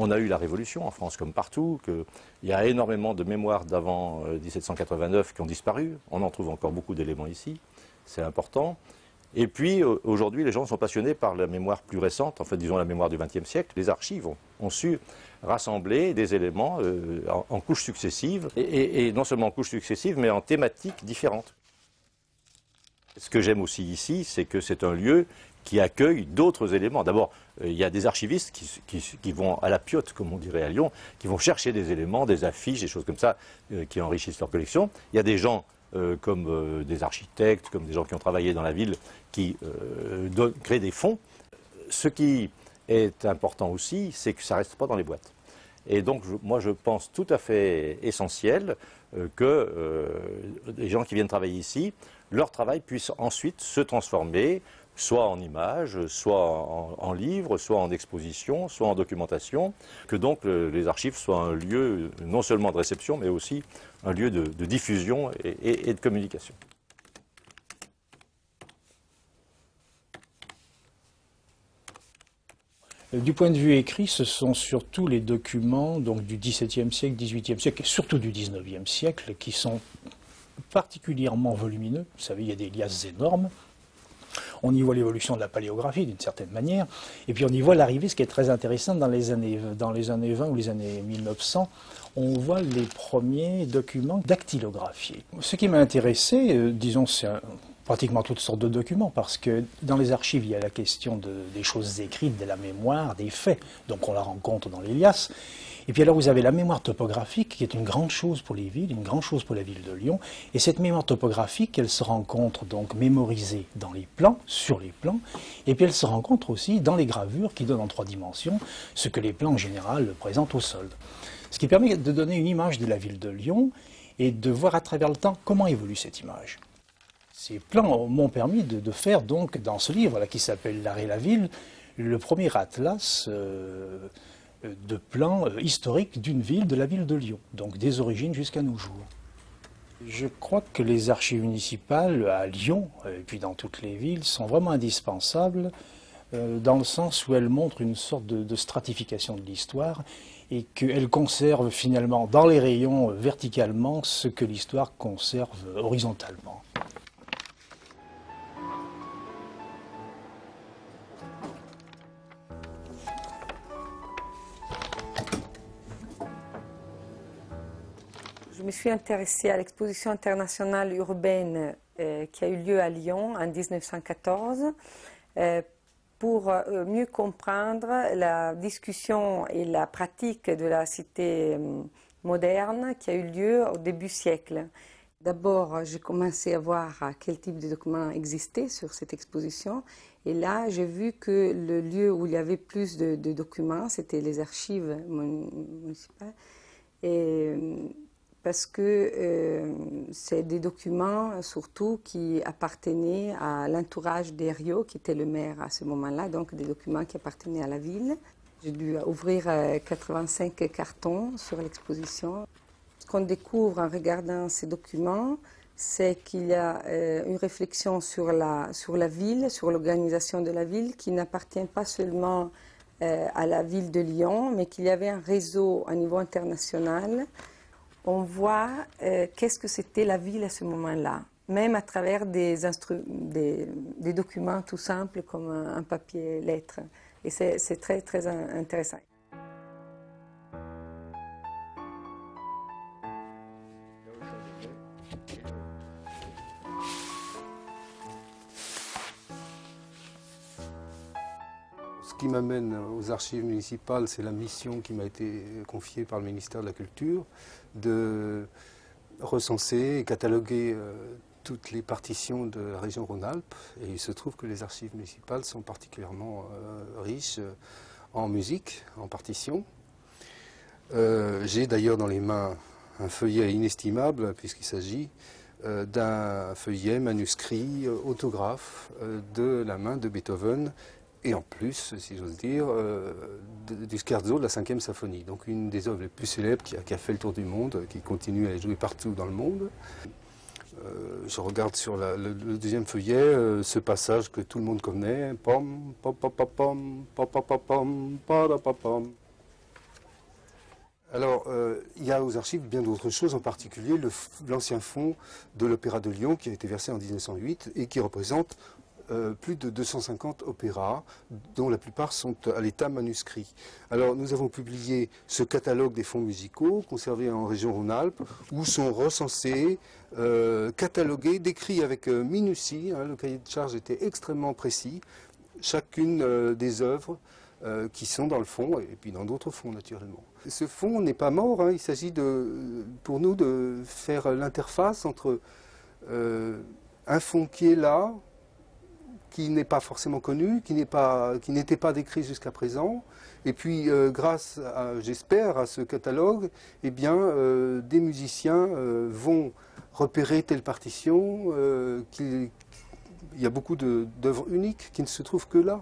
On a eu la Révolution en France comme partout, qu'il y a énormément de mémoires d'avant 1789 qui ont disparu. On en trouve encore beaucoup d'éléments ici, c'est important. Et puis aujourd'hui, les gens sont passionnés par la mémoire plus récente, en fait disons la mémoire du XXe siècle. Les archives ont su rassembler des éléments en couches successives, et non seulement en couches successives, mais en thématiques différentes. Ce que j'aime aussi ici, c'est que c'est un lieu qui accueille d'autres éléments. D'abord, il y a des archivistes qui vont à la piote, comme on dirait à Lyon, qui vont chercher des éléments, des affiches, des choses comme ça, qui enrichissent leur collection. Il y a des gens comme des architectes, comme des gens qui ont travaillé dans la ville, qui créent des fonds. Ce qui est important aussi, c'est que ça ne reste pas dans les boîtes. Et donc, moi, je pense tout à fait essentiel que les gens qui viennent travailler ici, leur travail puisse ensuite se transformer, soit en images, soit en livres, soit en exposition, soit en documentation, que donc les archives soient un lieu non seulement de réception, mais aussi un lieu de diffusion et de communication. Du point de vue écrit, ce sont surtout les documents donc, du XVIIe siècle, XVIIIe siècle et surtout du XIXe siècle qui sont particulièrement volumineux. Vous savez, il y a des liasses énormes. On y voit l'évolution de la paléographie d'une certaine manière. Et puis on y voit l'arrivée, ce qui est très intéressant, dans les années 20 ou les années 1900, on voit les premiers documents dactylographiés. Ce qui m'a intéressé, disons, c'est pratiquement toutes sortes de documents, parce que dans les archives, il y a la question des choses écrites, de la mémoire, des faits, donc on la rencontre dans les liasses. Et puis alors vous avez la mémoire topographique, qui est une grande chose pour les villes, une grande chose pour la ville de Lyon. Et cette mémoire topographique, elle se rencontre donc mémorisée dans les plans, sur les plans, et puis elle se rencontre aussi dans les gravures qui donnent en 3 dimensions ce que les plans en général présentent au sol. Ce qui permet de donner une image de la ville de Lyon et de voir à travers le temps comment évolue cette image. Ces plans m'ont permis de faire donc dans ce livre là, qui s'appelle L'art et la ville, le premier atlas de plans historiques d'une ville, de la ville de Lyon, donc des origines jusqu'à nos jours. Je crois que les archives municipales à Lyon, et puis dans toutes les villes, sont vraiment indispensables dans le sens où elles montrent une sorte de stratification de l'histoire et qu'elles conservent finalement dans les rayons verticalement ce que l'histoire conserve horizontalement. Je me suis intéressée à l'exposition internationale urbaine qui a eu lieu à Lyon en 1914 pour mieux comprendre la discussion et la pratique de la cité moderne qui a eu lieu au début du siècle. D'abord, j'ai commencé à voir quel type de documents existaient sur cette exposition. Et là, j'ai vu que le lieu où il y avait plus de documents, c'était les archives municipales. Parce que c'est des documents surtout qui appartenaient à l'entourage d'Herriot, qui était le maire à ce moment-là, donc des documents qui appartenaient à la ville. J'ai dû ouvrir 85 cartons sur l'exposition. Ce qu'on découvre en regardant ces documents, c'est qu'il y a une réflexion sur la ville, sur l'organisation de la ville, qui n'appartient pas seulement à la ville de Lyon, mais qu'il y avait un réseau à niveau international. On voit qu'est-ce que c'était la ville à ce moment-là, même à travers des documents tout simples comme un papier lettre. Et c'est très, très intéressant. Ce qui m'amène aux archives municipales, c'est la mission qui m'a été confiée par le ministère de la Culture de recenser et cataloguer toutes les partitions de la région Rhône-Alpes. Et il se trouve que les archives municipales sont particulièrement riches en musique, en partitions. J'ai d'ailleurs dans les mains un feuillet inestimable, puisqu'il s'agit d'un feuillet manuscrit autographe de la main de Beethoven, et en plus, si j'ose dire, du scherzo de la 5e symphonie. Donc une des œuvres les plus célèbres qui a fait le tour du monde, qui continue à être jouée partout dans le monde. Je regarde sur le deuxième feuillet ce passage que tout le monde connaît. Pom, pom, pom, pom, pom, pom, pom, pom, pom, pom, pom. Alors, il y a aux archives bien d'autres choses, en particulier l'ancien fonds de l'Opéra de Lyon qui a été versé en 1908 et qui représente plus de 250 opéras, dont la plupart sont à l'état manuscrit. Alors, nous avons publié ce catalogue des fonds musicaux, conservé en région Rhône-Alpes, où sont recensés, catalogués, décrits avec minutie, hein, le cahier de charges était extrêmement précis, chacune des œuvres qui sont dans le fonds, et puis dans d'autres fonds naturellement. Ce fonds n'est pas mort, hein, il s'agit pour nous de faire l'interface entre un fonds qui est là, qui n'est pas forcément connu, qui n'était pas décrit jusqu'à présent, et puis grâce, j'espère, à ce catalogue, eh bien, des musiciens vont repérer telle partition, il y a beaucoup d'œuvres uniques qui ne se trouvent que là.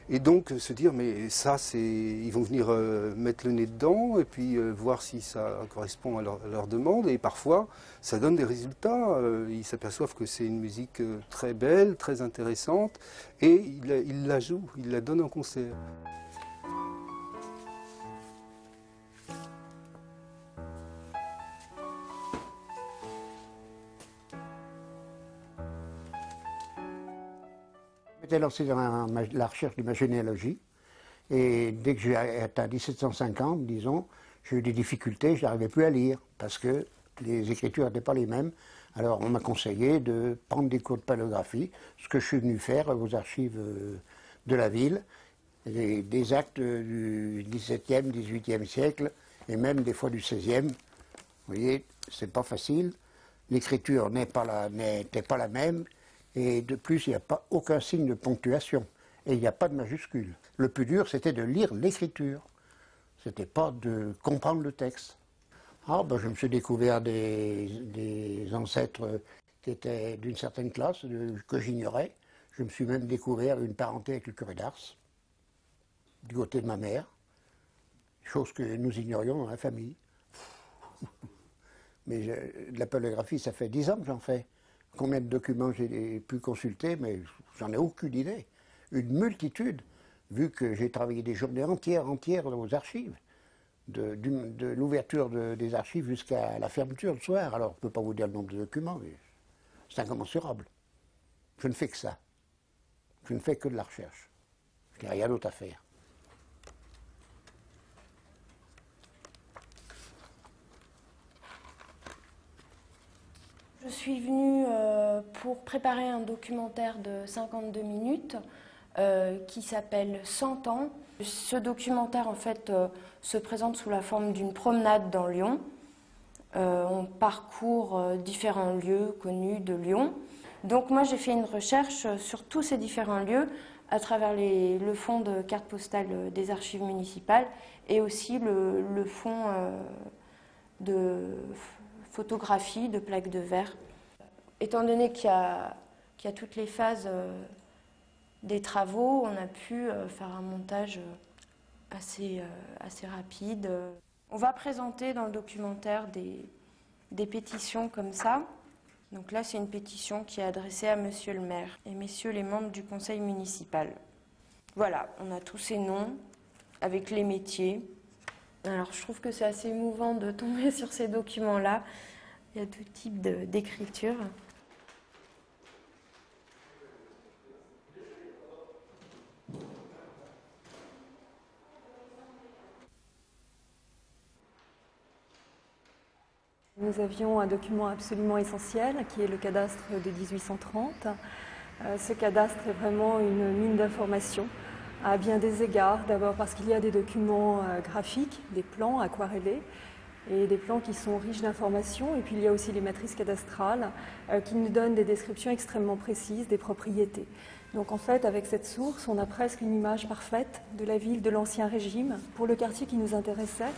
Et donc se dire, mais ça, ils vont venir mettre le nez dedans et puis voir si ça correspond à leur demande. Et parfois, ça donne des résultats. Ils s'aperçoivent que c'est une musique très belle, très intéressante, et ils la jouent, ils la donnent en concert. J'étais lancé dans la recherche de ma généalogie et dès que j'ai atteint 1750, disons, j'ai eu des difficultés, je n'arrivais plus à lire parce que les écritures n'étaient pas les mêmes. Alors on m'a conseillé de prendre des cours de paléographie, ce que je suis venu faire aux archives de la ville, des actes du XVIIe, XVIIIe siècle et même des fois du XVIe. Vous voyez, c'est pas facile, l'écriture n'était pas la même. Et de plus, il n'y a pas aucun signe de ponctuation. Et il n'y a pas de majuscule. Le plus dur, c'était de lire l'écriture. C'était pas de comprendre le texte. Ah, ben, je me suis découvert des ancêtres qui étaient d'une certaine classe, que j'ignorais. Je me suis même découvert une parenté avec le curé d'Ars, du côté de ma mère. Chose que nous ignorions dans la famille. Mais de la paléographie, ça fait 10 ans que j'en fais. Combien de documents j'ai pu consulter, mais j'en ai aucune idée. Une multitude, vu que j'ai travaillé des journées entières aux archives, de l'ouverture des archives jusqu'à la fermeture le soir. Alors, je ne peux pas vous dire le nombre de documents, mais c'est incommensurable. Je ne fais que ça. Je ne fais que de la recherche. Je n'ai rien d'autre à faire. Je suis venue pour préparer un documentaire de 52 minutes qui s'appelle 100 ans. Ce documentaire, en fait, se présente sous la forme d'une promenade dans Lyon. On parcourt différents lieux connus de Lyon. Donc moi, j'ai fait une recherche sur tous ces différents lieux à travers le fonds de carte postale des archives municipales et aussi le fonds de photographie de plaques de verre. Étant donné qu'il y a toutes les phases des travaux, on a pu faire un montage assez rapide. On va présenter dans le documentaire des pétitions comme ça. Donc là, c'est une pétition qui est adressée à Monsieur le maire et messieurs les membres du conseil municipal. Voilà, on a tous ces noms avec les métiers. Alors, je trouve que c'est assez émouvant de tomber sur ces documents-là. Il y a tout type d'écriture. Nous avions un document absolument essentiel qui est le cadastre de 1830. Ce cadastre est vraiment une mine d'informations à bien des égards. D'abord parce qu'il y a des documents graphiques, des plans aquarellés et des plans qui sont riches d'informations. Et puis il y a aussi les matrices cadastrales qui nous donnent des descriptions extrêmement précises des propriétés. Donc en fait, avec cette source, on a presque une image parfaite de la ville de l'Ancien Régime pour le quartier qui nous intéressait,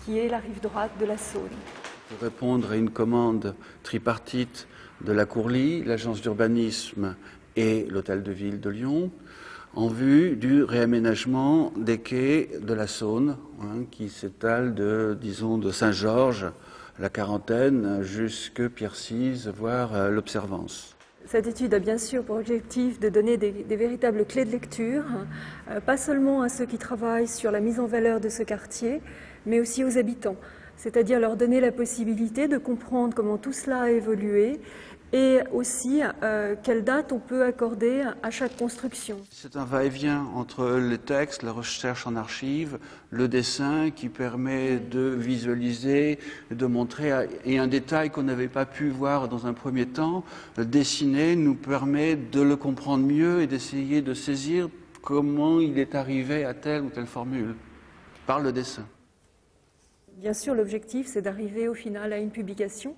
qui est la rive droite de la Saône. Pour répondre à une commande tripartite de la Courlie, l'agence d'urbanisme et l'hôtel de ville de Lyon, en vue du réaménagement des quais de la Saône, qui s'étale de Saint-Georges, la Quarantaine, jusque Pierre-Cise, voire l'Observance. Cette étude a bien sûr pour objectif de donner des véritables clés de lecture, pas seulement à ceux qui travaillent sur la mise en valeur de ce quartier, mais aussi aux habitants, c'est-à-dire leur donner la possibilité de comprendre comment tout cela a évolué et aussi quelle date on peut accorder à chaque construction. C'est un va-et-vient entre les textes, la recherche en archives, le dessin qui permet de visualiser, de montrer, et un détail qu'on n'avait pas pu voir dans un premier temps, dessiner nous permet de le comprendre mieux et d'essayer de saisir comment il est arrivé à telle ou telle formule, par le dessin. Bien sûr, l'objectif, c'est d'arriver au final à une publication,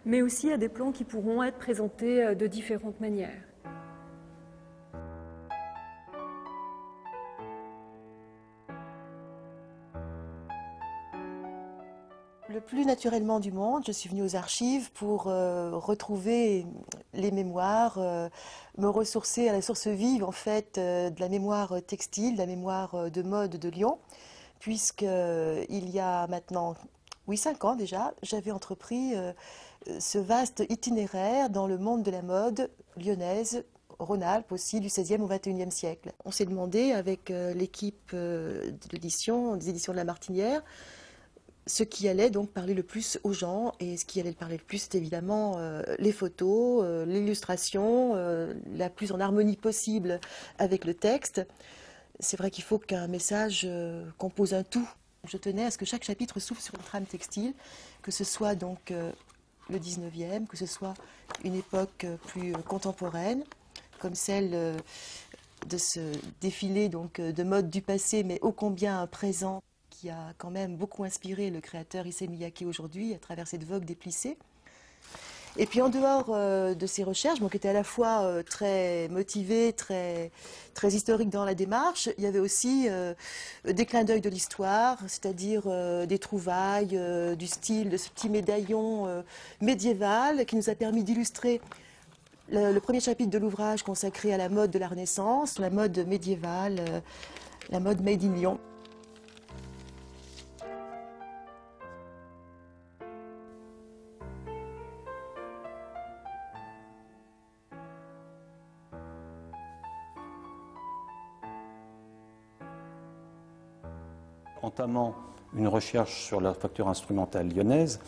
mais aussi à des plans qui pourront être présentés de différentes manières. Le plus naturellement du monde, je suis venue aux archives pour retrouver les mémoires, me ressourcer à la source vive en fait de la mémoire textile, de la mémoire de mode de Lyon, puisqu'il y a maintenant 5 ans déjà, j'avais entrepris ce vaste itinéraire dans le monde de la mode lyonnaise, Rhône-Alpes aussi, du XVIe au XXIe siècle. On s'est demandé avec l'équipe d'édition, des éditions de la Martinière, ce qui allait donc parler le plus aux gens, et ce qui allait parler le plus, c'est évidemment les photos, l'illustration, la plus en harmonie possible avec le texte. C'est vrai qu'il faut qu'un message compose un tout. Je tenais à ce que chaque chapitre s'ouvre sur une trame textile, que ce soit donc le 19e, que ce soit une époque plus contemporaine, comme celle de ce défilé donc, de mode du passé, mais ô combien un présent qui a quand même beaucoup inspiré le créateur Issey Miyake aujourd'hui à travers cette vogue déplissée. Et puis en dehors de ces recherches, qui étaient à la fois très motivées, très historiques dans la démarche, il y avait aussi des clins d'œil de l'histoire, c'est-à-dire des trouvailles, du style de ce petit médaillon médiéval qui nous a permis d'illustrer le premier chapitre de l'ouvrage consacré à la mode de la Renaissance, la mode médiévale, la mode made in Lyon. Entamant une recherche sur la facture instrumentale lyonnaise,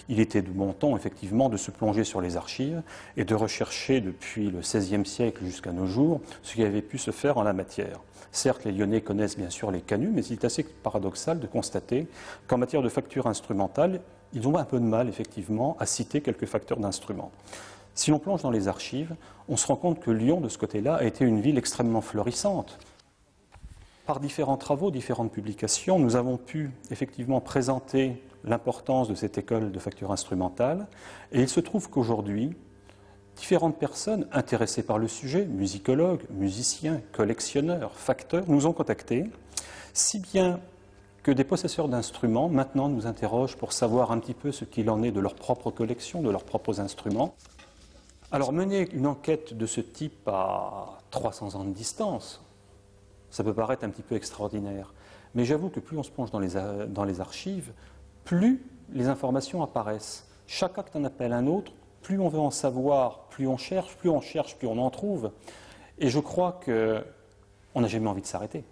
il était de bon ton, effectivement, de se plonger sur les archives et de rechercher depuis le XVIe siècle jusqu'à nos jours ce qui avait pu se faire en la matière. Certes, les Lyonnais connaissent bien sûr les canuts, mais il est assez paradoxal de constater qu'en matière de facture instrumentale, ils ont un peu de mal, effectivement, à citer quelques facteurs d'instruments. Si l'on plonge dans les archives, on se rend compte que Lyon, de ce côté-là, a été une ville extrêmement florissante. Par différents travaux, différentes publications, nous avons pu effectivement présenter l'importance de cette école de facture instrumentale. Et il se trouve qu'aujourd'hui, différentes personnes intéressées par le sujet, musicologues, musiciens, collectionneurs, facteurs, nous ont contactés, si bien que des possesseurs d'instruments maintenant nous interrogent pour savoir un petit peu ce qu'il en est de leur propre collection, de leurs propres instruments. Alors mener une enquête de ce type à 300 ans de distance, ça peut paraître un petit peu extraordinaire, mais j'avoue que plus on se plonge dans les archives, plus les informations apparaissent. Chaque acte en appelle un autre, plus on veut en savoir, plus on cherche, plus on en trouve. Et je crois qu'on n'a jamais envie de s'arrêter.